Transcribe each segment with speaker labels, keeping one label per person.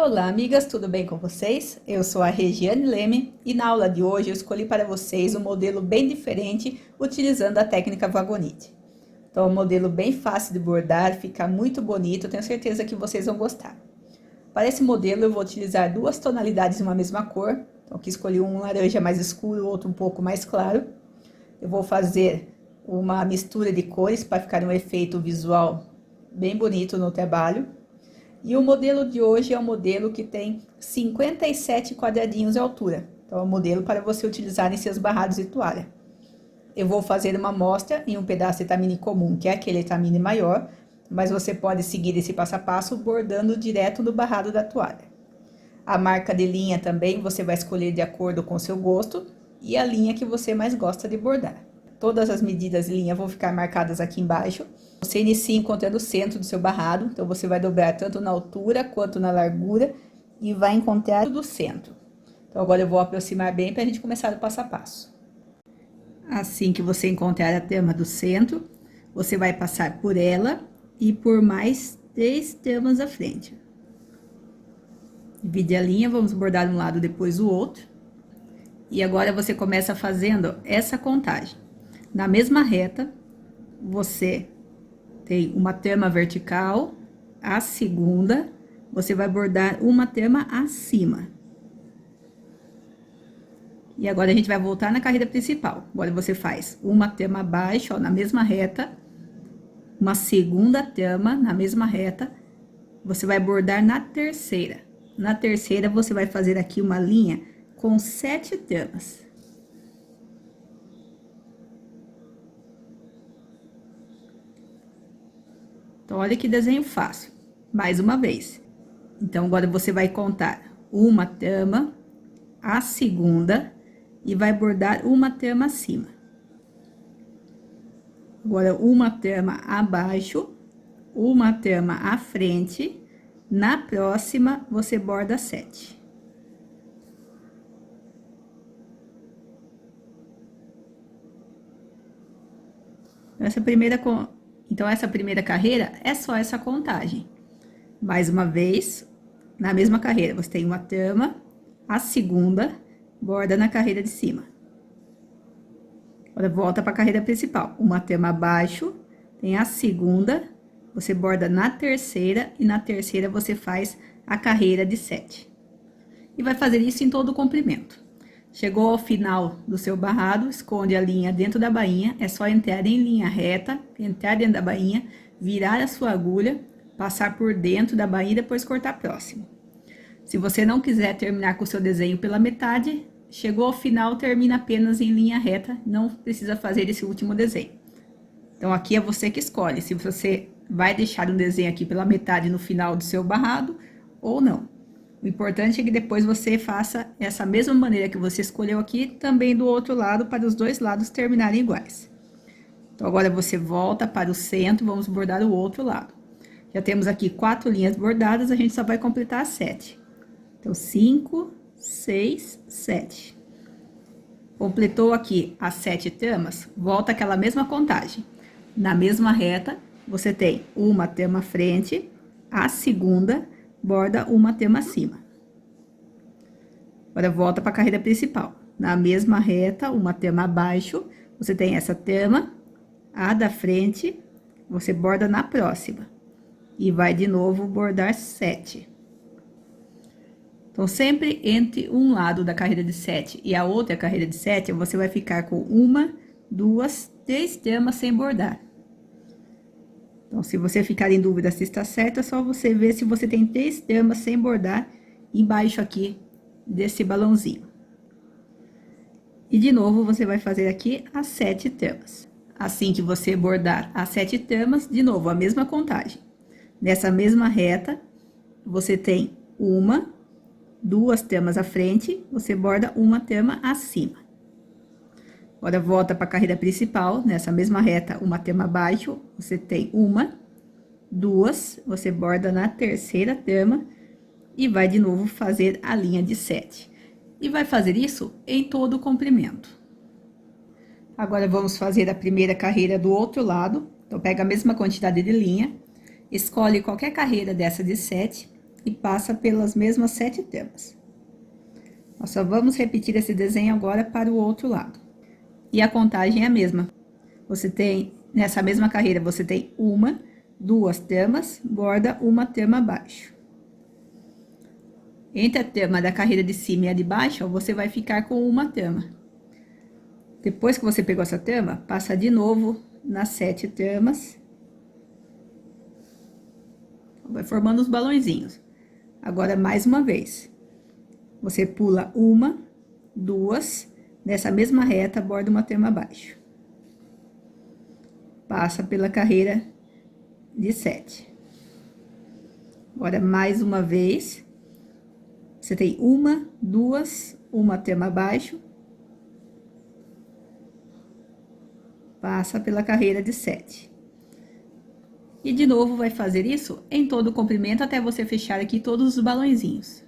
Speaker 1: Olá, amigas, tudo bem com vocês? Eu sou a Regiane Leme e na aula de hoje eu escolhi para vocês um modelo bem diferente utilizando a técnica Vagonite. Então, é um modelo bem fácil de bordar, fica muito bonito, tenho certeza que vocês vão gostar. Para esse modelo eu vou utilizar duas tonalidades de uma mesma cor, então aqui escolhi um laranja mais escuro, outro um pouco mais claro. Eu vou fazer uma mistura de cores para ficar um efeito visual bem bonito no trabalho. E o modelo de hoje é um modelo que tem 57 quadradinhos de altura. Então, é um modelo para você utilizar em seus barrados de toalha. Eu vou fazer uma amostra em um pedaço de tamine comum, que é aquele tamine maior, mas você pode seguir esse passo a passo bordando direto no barrado da toalha. A marca de linha também você vai escolher de acordo com o seu gosto e a linha que você mais gosta de bordar. Todas as medidas de linha vão ficar marcadas aqui embaixo. Você inicia encontrando o centro do seu barrado, então você vai dobrar tanto na altura quanto na largura e vai encontrar o do centro. Então agora eu vou aproximar bem para a gente começar o passo a passo. Assim que você encontrar a trama do centro, você vai passar por ela e por mais 3 tramas à frente. Divide a linha, vamos bordar um lado depois o outro. E agora você começa fazendo essa contagem. Na mesma reta, você tem uma trama vertical, a segunda, você vai bordar uma trama acima. E agora a gente vai voltar na carreira principal. Agora você faz uma trama abaixo, ó, na mesma reta, uma segunda trama na mesma reta, você vai bordar na terceira. Na terceira, você vai fazer aqui uma linha com 7 tramas. Então, olha que desenho fácil. Mais uma vez. Então, agora você vai contar uma trama, a segunda, e vai bordar uma trama acima. Agora, uma trama abaixo, uma trama à frente, na próxima, você borda 7. Então, essa primeira carreira é só essa contagem. Mais uma vez, na mesma carreira, você tem uma trama, a segunda, borda na carreira de cima. Agora, volta para a carreira principal. Uma trama abaixo, tem a segunda, você borda na terceira, e na terceira você faz a carreira de 7. E vai fazer isso em todo o comprimento. Chegou ao final do seu barrado, esconde a linha dentro da bainha, é só entrar em linha reta, entrar dentro da bainha, virar a sua agulha, passar por dentro da bainha e depois cortar próximo. Se você não quiser terminar com o seu desenho pela metade, chegou ao final, termina apenas em linha reta, não precisa fazer esse último desenho. Então, aqui é você que escolhe, se você vai deixar um desenho aqui pela metade no final do seu barrado ou não. O importante é que depois você faça essa mesma maneira que você escolheu aqui, também do outro lado, para os dois lados terminarem iguais. Então, agora você volta para o centro, vamos bordar o outro lado. Já temos aqui 4 linhas bordadas, a gente só vai completar as 7. Então, 5, 6, 7. Completou aqui as 7 tramas, volta aquela mesma contagem. Na mesma reta, você tem uma trama à frente, a segunda, borda uma trama acima. Agora, volta para a carreira principal. Na mesma reta, uma trama abaixo, você tem essa trama, a da frente, você borda na próxima. E vai de novo bordar 7. Então, sempre entre um lado da carreira de 7 e a outra carreira de 7, você vai ficar com 1, 2, 3 tramas sem bordar. Então, se você ficar em dúvida se está certo, é só você ver se você tem 3 tramas sem bordar embaixo aqui desse balãozinho. E de novo, você vai fazer aqui as 7 tramas. Assim que você bordar as 7 tramas, de novo, a mesma contagem. Nessa mesma reta, você tem 1, 2 tramas à frente, você borda uma trama acima. Agora, volta para a carreira principal, nessa mesma reta, uma trama abaixo, você tem 1, 2, você borda na terceira trama e vai de novo fazer a linha de 7. E vai fazer isso em todo o comprimento. Agora, vamos fazer a primeira carreira do outro lado. Então, pega a mesma quantidade de linha, escolhe qualquer carreira dessa de 7 e passa pelas mesmas 7 tamas. Nós só vamos repetir esse desenho agora para o outro lado. E a contagem é a mesma. Você tem, nessa mesma carreira, você tem 1, 2 tamas, borda 1 tama abaixo. Entre a tama da carreira de cima e a de baixo, ó, você vai ficar com 1 tama. Depois que você pegou essa tama, passa de novo nas 7 tamas. Vai formando os balõezinhos. Agora, mais uma vez. Você pula 1, 2, nessa mesma reta, borda 1 tama abaixo. Passa pela carreira de 7. Agora, mais uma vez. Você tem 1, 2, 1 tama abaixo. Passa pela carreira de 7. E de novo vai fazer isso em todo o comprimento até você fechar aqui todos os balõezinhos.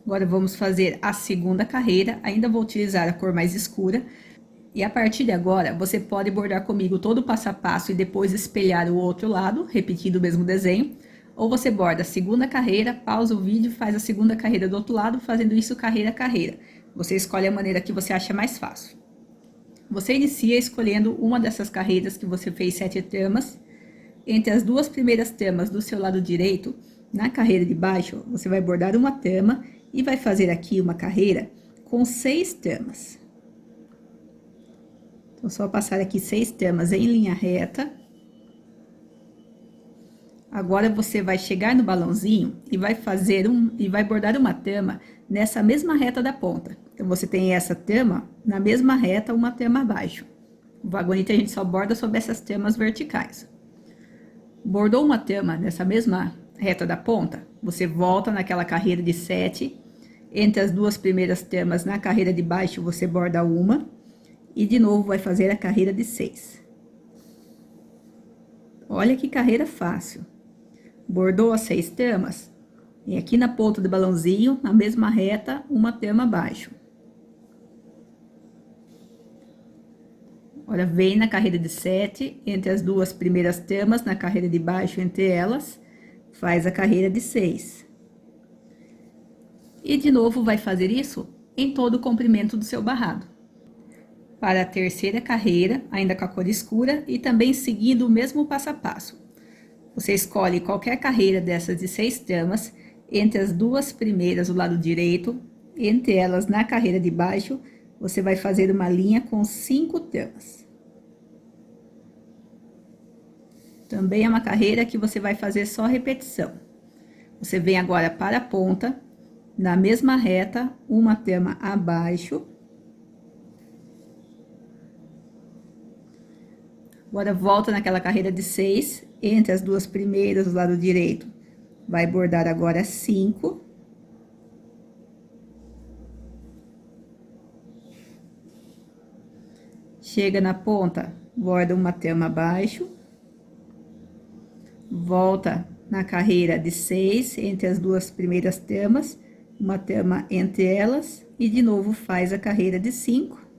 Speaker 1: Agora vamos fazer a segunda carreira, ainda vou utilizar a cor mais escura. E a partir de agora, você pode bordar comigo todo o passo a passo e depois espelhar o outro lado, repetindo o mesmo desenho. Ou você borda a segunda carreira, pausa o vídeo e faz a segunda carreira do outro lado, fazendo isso carreira a carreira. Você escolhe a maneira que você acha mais fácil. Você inicia escolhendo uma dessas carreiras que você fez 7 tamas. Entre as 2 primeiras tamas do seu lado direito, na carreira de baixo, você vai bordar 1 tama e vai fazer aqui uma carreira com 6 tamas. Então, só passar aqui 6 tamas em linha reta. Agora, você vai chegar no balãozinho e vai vai bordar 1 tama nessa mesma reta da ponta. Então, você tem essa tama na mesma reta, 1 tama abaixo. O vagonete a gente só borda sobre essas tamas verticais. Bordou 1 tama nessa mesma reta da ponta, você volta naquela carreira de 7. Entre as 2 primeiras tamas na carreira de baixo, você borda 1. E de novo vai fazer a carreira de 6. Olha que carreira fácil. Bordou as 6 tamas. E aqui na ponta do balãozinho, na mesma reta, 1 tama abaixo. Agora, vem na carreira de 7, entre as 2 primeiras tamas, na carreira de baixo, entre elas, faz a carreira de 6. E de novo vai fazer isso em todo o comprimento do seu barrado. Para a terceira carreira, ainda com a cor escura, e também seguindo o mesmo passo a passo. Você escolhe qualquer carreira dessas de 6 tamas, entre as 2 primeiras do lado direito, entre elas na carreira de baixo, você vai fazer uma linha com 5 tamas. Também é uma carreira que você vai fazer só repetição. Você vem agora para a ponta, na mesma reta, 1 tama abaixo. Agora, volta naquela carreira de 6, entre as 2 primeiras do lado direito, vai bordar agora 5. Chega na ponta, borda 1 tama abaixo. Volta na carreira de 6, entre as 2 primeiras tamas, 1 tama entre elas, e de novo faz a carreira de 5.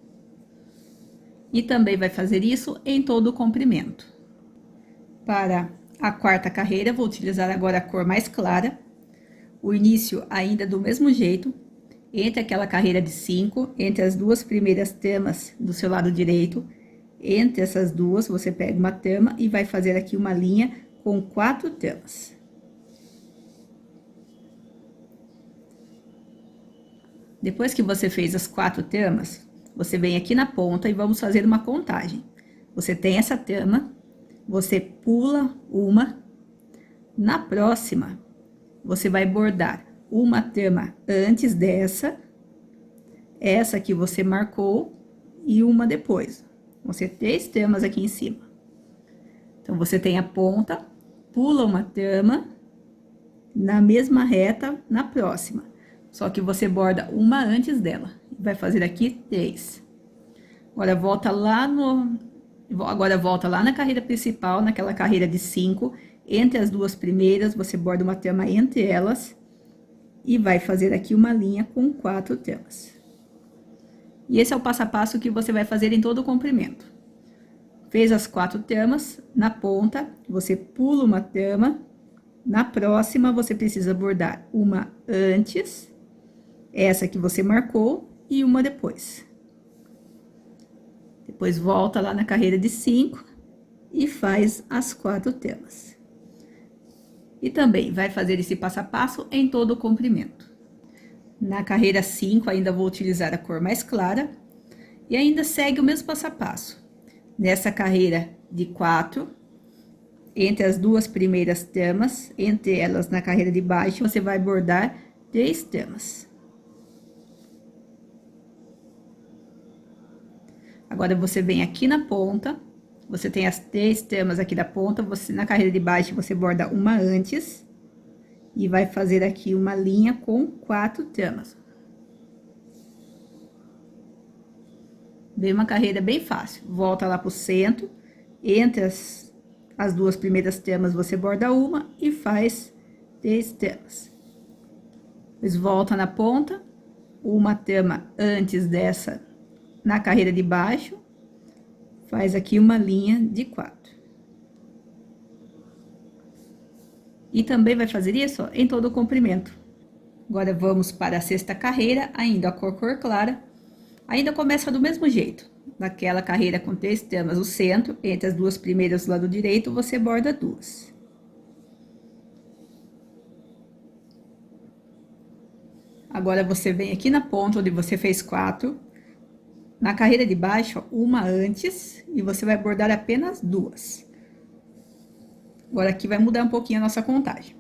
Speaker 1: E também vai fazer isso em todo o comprimento. Para a quarta carreira, vou utilizar agora a cor mais clara. O início ainda do mesmo jeito. Entre aquela carreira de 5, entre as 2 primeiras tamas do seu lado direito, entre essas 2, você pega 1 tama e vai fazer aqui uma linha com 4 tamas. Depois que você fez as 4 tamas, você vem aqui na ponta e vamos fazer uma contagem. Você tem essa tama, você pula 1, na próxima, você vai bordar 1 tama antes dessa, essa que você marcou, e 1 depois. Vão ser 3 tamas aqui em cima. Então, você tem a ponta, pula 1 tama, na mesma reta, na próxima. Só que você borda 1 antes dela. Vai fazer aqui 3. Agora, volta lá na carreira principal, naquela carreira de 5. Entre as 2 primeiras, você borda 1 tama entre elas. E vai fazer aqui uma linha com 4 tamas. E esse é o passo a passo que você vai fazer em todo o comprimento. Fez as 4 tamas, na ponta, você pula 1 tama, Na próxima, você precisa bordar uma antes, essa que você marcou, e uma depois. Depois, volta lá na carreira de 5 e faz as 4 telas. E também vai fazer esse passo a passo em todo o comprimento. Na carreira 5, ainda vou utilizar a cor mais clara. E ainda segue o mesmo passo a passo. Nessa carreira de 4, entre as duas primeiras tamas, entre elas na carreira de baixo, você vai bordar 3 tamas. Agora, você vem aqui na ponta, você tem as 3 tamas aqui da ponta, você na carreira de baixo, você borda uma antes, e vai fazer aqui uma linha com 4 tamas. Vem uma carreira bem fácil. Volta lá pro centro, entre as duas primeiras tamas, você borda uma e faz 3 tamas. Depois, volta na ponta, uma tama antes dessa, na carreira de baixo, faz aqui uma linha de 4. E também vai fazer isso em todo o comprimento. Agora, vamos para a sexta carreira, ainda a cor clara. Ainda começa do mesmo jeito. Naquela carreira com 3 tamas, o centro, entre as duas primeiras do lado direito, você borda 2. Agora, você vem aqui na ponta onde você fez 4. Na carreira de baixo, uma antes, e você vai bordar apenas 2. Agora, aqui vai mudar um pouquinho a nossa contagem.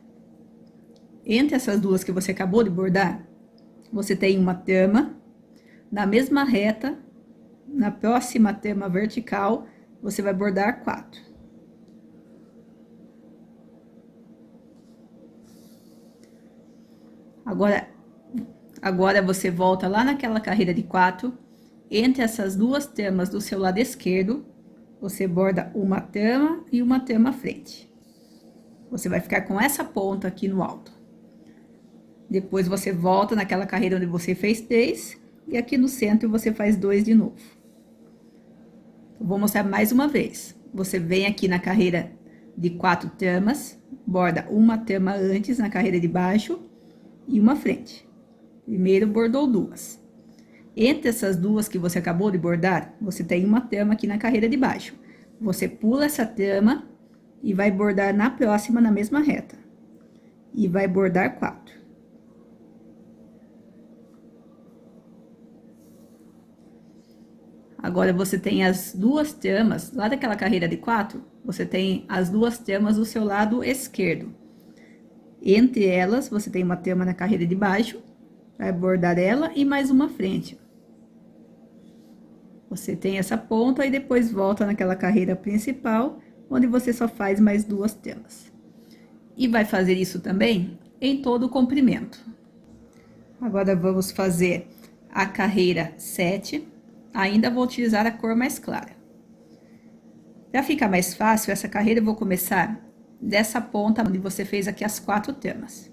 Speaker 1: Entre essas duas que você acabou de bordar, você tem uma tama. Na mesma reta, na próxima tama vertical, você vai bordar 4. Agora você volta lá naquela carreira de 4, entre essas duas tamas do seu lado esquerdo, você borda uma tama e uma tama à frente. Você vai ficar com essa ponta aqui no alto. Depois, você volta naquela carreira onde você fez 3, e aqui no centro você faz 2 de novo. Eu vou mostrar mais uma vez. Você vem aqui na carreira de 4 tamas, borda uma tama antes na carreira de baixo e uma frente. Primeiro, bordou 2. Entre essas duas que você acabou de bordar, você tem uma tama aqui na carreira de baixo. Você pula essa tama e vai bordar na próxima, na mesma reta. E vai bordar 4. Agora, você tem as duas tamas, lá daquela carreira de 4, você tem as duas tamas do seu lado esquerdo. Entre elas, você tem uma tama na carreira de baixo, vai bordar ela e mais uma frente. Você tem essa ponta e depois volta naquela carreira principal, onde você só faz mais 2 tamas. E vai fazer isso também em todo o comprimento. Agora, vamos fazer a carreira 7. Ainda vou utilizar a cor mais clara. Para ficar mais fácil, essa carreira eu vou começar dessa ponta onde você fez aqui as 4 tamas.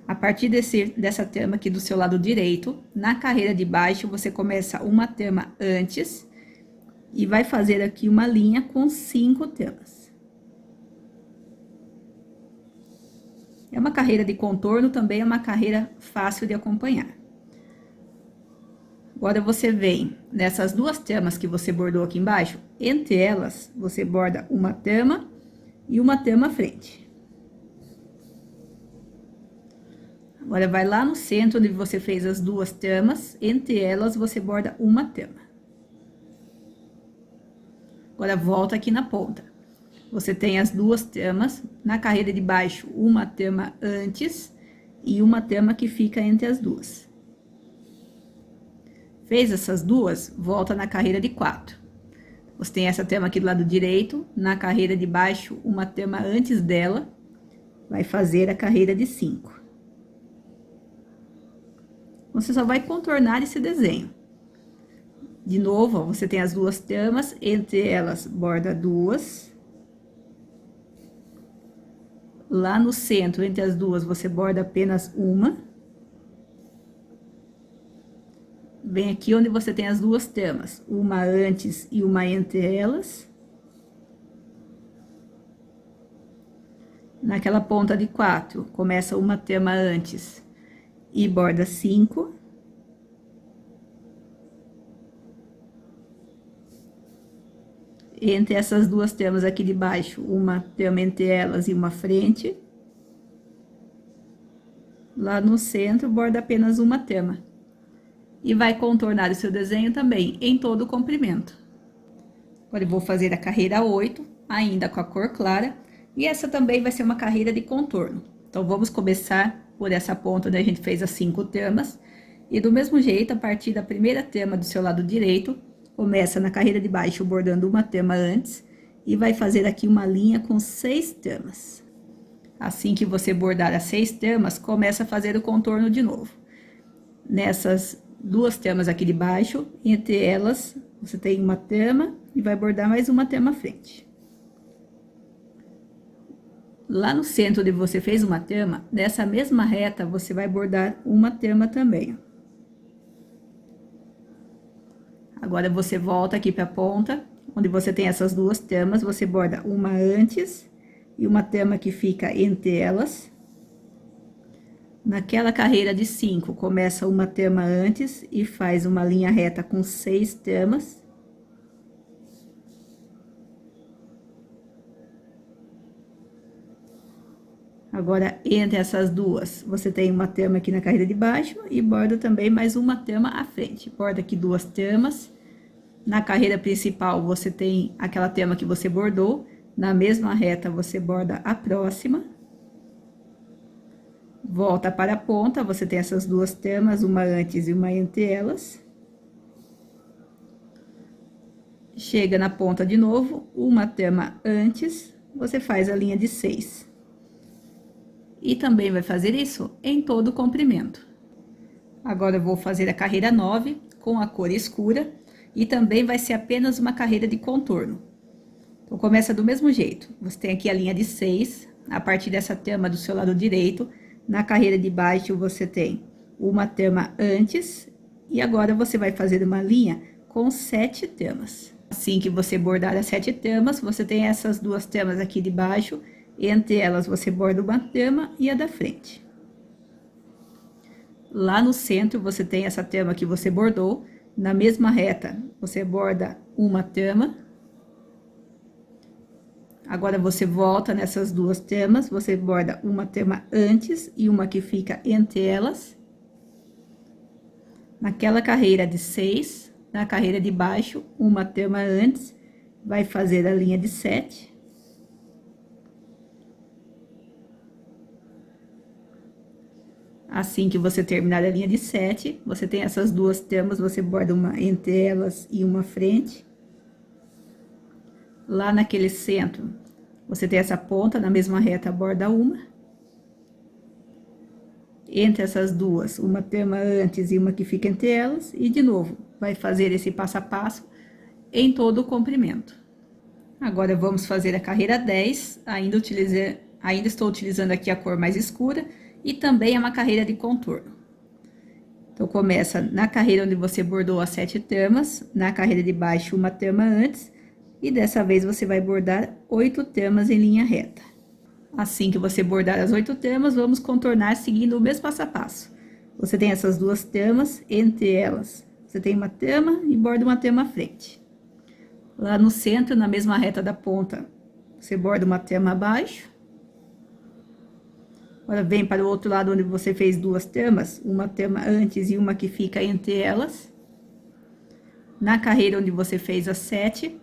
Speaker 1: A partir dessa tama aqui do seu lado direito, na carreira de baixo, você começa uma tama antes e vai fazer aqui uma linha com 5 tamas. É uma carreira de contorno, também é uma carreira fácil de acompanhar. Agora, você vem nessas duas tamas que você bordou aqui embaixo, entre elas, você borda uma tama e uma tama à frente. Agora, vai lá no centro onde você fez as duas tamas, entre elas, você borda uma tama. Agora, volta aqui na ponta. Você tem as duas tamas, na carreira de baixo, uma tama antes e uma tama que fica entre as duas. Fez essas duas, volta na carreira de 4. Você tem essa tama aqui do lado direito, na carreira de baixo, uma tama antes dela, vai fazer a carreira de 5. Você só vai contornar esse desenho. De novo, ó, você tem as duas tamas, entre elas, borda 2. Lá no centro, entre as duas, você borda apenas uma. Vem aqui onde você tem as duas tamas, uma antes e uma entre elas. Naquela ponta de 4, começa uma tema antes e borda 5. Entre essas duas temas aqui de baixo, uma tema entre elas e uma frente. Lá no centro, borda apenas uma tema. E vai contornar o seu desenho também em todo o comprimento. Agora eu vou fazer a carreira 8, ainda com a cor clara. E essa também vai ser uma carreira de contorno. Então, vamos começar por essa ponta onde a gente fez as 5 temas. E do mesmo jeito, a partir da primeira tema do seu lado direito, começa na carreira de baixo bordando uma tema antes. E vai fazer aqui uma linha com 6 temas. Assim que você bordar as 6 temas, começa a fazer o contorno de novo. Nessas duas temas aqui de baixo, entre elas, você tem uma tema e vai bordar mais uma tema à frente. Lá no centro onde você fez uma tema, nessa mesma reta, você vai bordar uma tema também. Agora, você volta aqui para a ponta, onde você tem essas duas temas, você borda uma antes e uma tema que fica entre elas. Naquela carreira de 5, começa uma tema antes e faz uma linha reta com 6 temas. Agora, entre essas duas, você tem uma tema aqui na carreira de baixo e borda também mais uma tema à frente. Borda aqui duas temas. Na carreira principal, você tem aquela tema que você bordou. Na mesma reta, você borda a próxima. Volta para a ponta, você tem essas duas temas, uma antes e uma entre elas. Chega na ponta de novo, uma tema antes, você faz a linha de 6. E também vai fazer isso em todo o comprimento. Agora, eu vou fazer a carreira 9 com a cor escura e também vai ser apenas uma carreira de contorno. Então, começa do mesmo jeito. Você tem aqui a linha de 6, a partir dessa tema do seu lado direito. Na carreira de baixo, você tem uma tema antes e agora você vai fazer uma linha com 7 temas. Assim que você bordar as 7 temas, você tem essas duas temas aqui de baixo. Entre elas, você borda uma tema e a da frente. Lá no centro, você tem essa tema que você bordou. Na mesma reta, você borda uma tema. Agora, você volta nessas duas temas, você borda uma tema antes e uma que fica entre elas. Naquela carreira de 6, na carreira de baixo, uma tema antes, vai fazer a linha de 7. Assim que você terminar a linha de 7, você tem essas duas temas, você borda uma entre elas e uma frente. Lá naquele centro, você tem essa ponta, na mesma reta, borda uma. Entre essas duas, uma tema antes e uma que fica entre elas. E, de novo, vai fazer esse passo a passo em todo o comprimento. Agora, vamos fazer a carreira 10. Ainda estou utilizando aqui a cor mais escura. E também é uma carreira de contorno. Então, começa na carreira onde você bordou as 7 temas, na carreira de baixo uma tema antes, e dessa vez você vai bordar 8 temas em linha reta. Assim que você bordar as 8 temas, vamos contornar seguindo o mesmo passo a passo. Você tem essas duas temas, entre elas você tem uma tema e borda uma tema à frente. Lá no centro, na mesma reta da ponta, você borda uma tema abaixo. Agora, vem para o outro lado onde você fez duas temas, uma tema antes e uma que fica entre elas. Na carreira onde você fez as 7,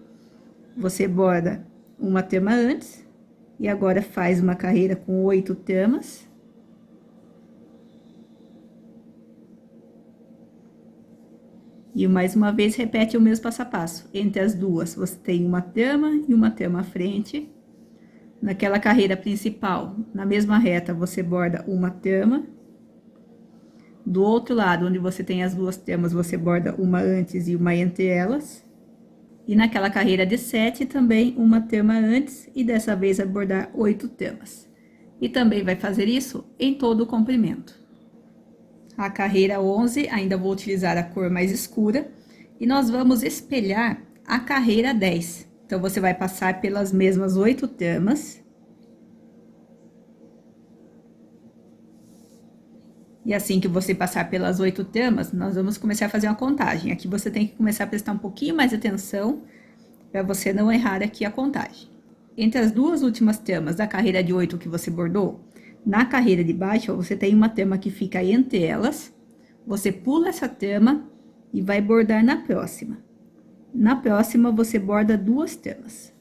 Speaker 1: você borda uma tema antes. E agora faz uma carreira com 8 temas. E mais uma vez, repete o mesmo passo a passo. Entre as duas, você tem uma tema e uma tema à frente. Naquela carreira principal, na mesma reta, você borda uma tema. Do outro lado, onde você tem as duas temas, você borda uma antes e uma entre elas. E naquela carreira de 7, também uma tema antes, e dessa vez vai bordar 8 temas. E também vai fazer isso em todo o comprimento. A carreira 11, ainda vou utilizar a cor mais escura, e nós vamos espelhar a carreira 10. Então, você vai passar pelas mesmas 8 temas. E assim que você passar pelas 8 tramas, nós vamos começar a fazer uma contagem. Aqui você tem que começar a prestar um pouquinho mais atenção para você não errar aqui a contagem. Entre as duas últimas tramas da carreira de 8 que você bordou, na carreira de baixo, você tem uma trama que fica entre elas. Você pula essa trama e vai bordar na próxima. Na próxima, você borda 2 tramas.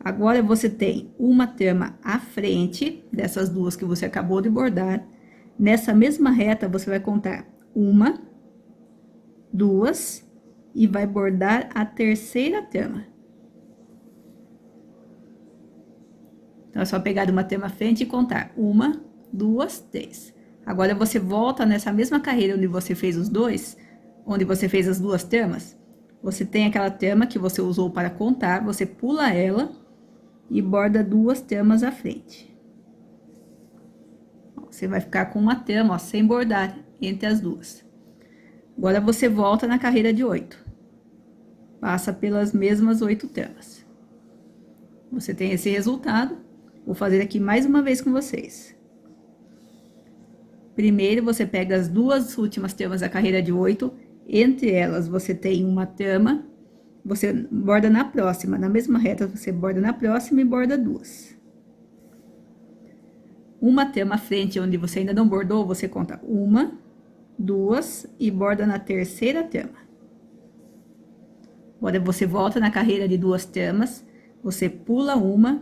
Speaker 1: Agora, você tem uma trama à frente dessas duas que você acabou de bordar. Nessa mesma reta, você vai contar 1, 2 e vai bordar a terceira trama. Então, é só pegar uma trama à frente e contar 1, 2, 3. Agora, você volta nessa mesma carreira onde você fez os dois, onde você fez as 2 tramas. Você tem aquela trama que você usou para contar, você pula ela e borda 2 tramas à frente. Você vai ficar com uma trama, ó, sem bordar entre as duas. Agora, você volta na carreira de 8. Passa pelas mesmas 8 tramas. Você tem esse resultado. Vou fazer aqui mais uma vez com vocês. Primeiro, você pega as duas últimas tramas da carreira de 8. Entre elas, você tem uma trama. Você borda na próxima. Na mesma reta, você borda na próxima e borda 2. Uma trama à frente, onde você ainda não bordou, você conta 1, 2 e borda na terceira trama. Agora, você volta na carreira de 2 tramas, você pula uma,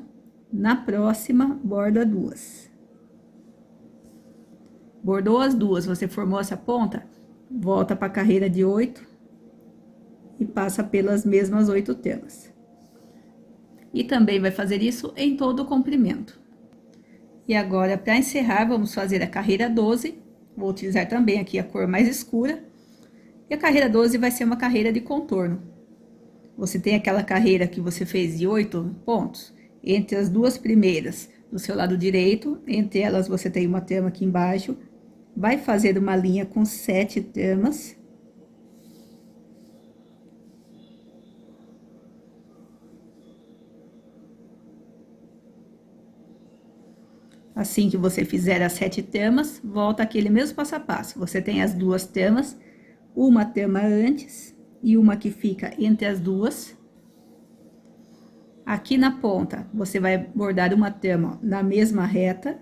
Speaker 1: na próxima, borda 2. Bordou as 2, você formou essa ponta, volta para a carreira de 8 e passa pelas mesmas 8 tramas. E também vai fazer isso em todo o comprimento. E agora, para encerrar, vamos fazer a carreira 12. Vou utilizar também aqui a cor mais escura. E a carreira 12 vai ser uma carreira de contorno. Você tem aquela carreira que você fez de 8 pontos. Entre as duas primeiras, do seu lado direito, entre elas você tem uma trama aqui embaixo. Vai fazer uma linha com 7 tramas. Assim que você fizer as 7 tramas, volta aquele mesmo passo a passo. Você tem as 2 tramas, uma trama antes e uma que fica entre as duas. Aqui na ponta, você vai bordar uma trama na mesma reta.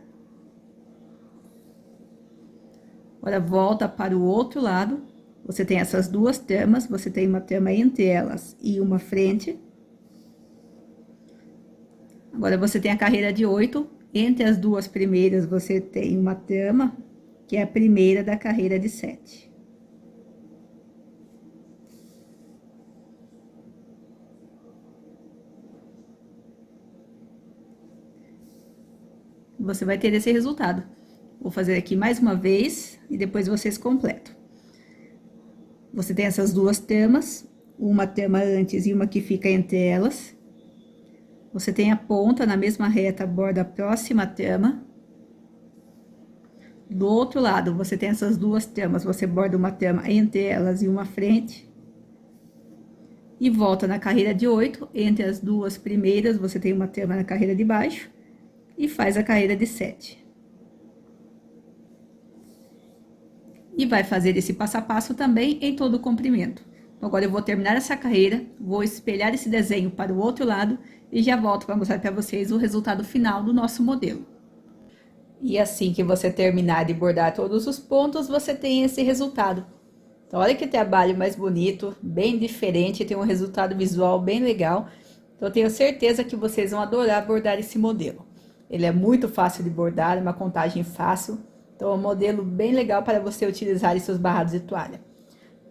Speaker 1: Agora, volta para o outro lado. Você tem essas 2 tramas, você tem uma trama entre elas e uma frente. Agora, você tem a carreira de 8. Entre as duas primeiras, você tem uma trama, que é a primeira da carreira de 7. Você vai ter esse resultado. Vou fazer aqui mais uma vez e depois vocês completam. Você tem essas 2 tramas, uma trama antes e uma que fica entre elas. Você tem a ponta na mesma reta, borda a próxima trama. Do outro lado, você tem essas 2 tramas, você borda uma trama entre elas e uma frente. E volta na carreira de 8, entre as duas primeiras, você tem uma trama na carreira de baixo. E faz a carreira de 7. E vai fazer esse passo a passo também em todo o comprimento. Então, agora eu vou terminar essa carreira, vou espelhar esse desenho para o outro lado e já volto para mostrar para vocês o resultado final do nosso modelo. E assim que você terminar de bordar todos os pontos, você tem esse resultado. Então, olha que trabalho mais bonito, bem diferente, tem um resultado visual bem legal. Então, eu tenho certeza que vocês vão adorar bordar esse modelo. Ele é muito fácil de bordar, uma contagem fácil. Então, é um modelo bem legal para você utilizar em seus barrados de toalha.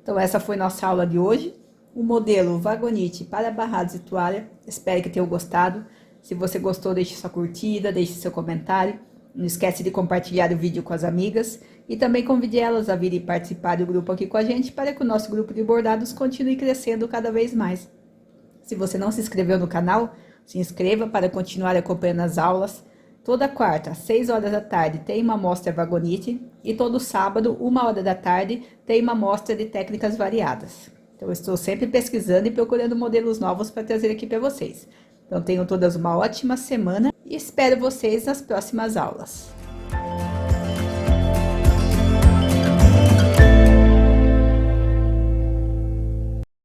Speaker 1: Então, essa foi nossa aula de hoje. O modelo Vagonite para barrados de toalha. Espero que tenham gostado. Se você gostou, deixe sua curtida, deixe seu comentário. Não esquece de compartilhar o vídeo com as amigas. E também convide elas a virem participar do grupo aqui com a gente, para que o nosso grupo de bordados continue crescendo cada vez mais. Se você não se inscreveu no canal, se inscreva para continuar acompanhando as aulas. Toda quarta, às 6 horas da tarde, tem uma amostra Vagonite. E todo sábado, 1 hora da tarde, tem uma amostra de técnicas variadas. Então, eu estou sempre pesquisando e procurando modelos novos para trazer aqui para vocês. Então, tenham todas uma ótima semana e espero vocês nas próximas aulas.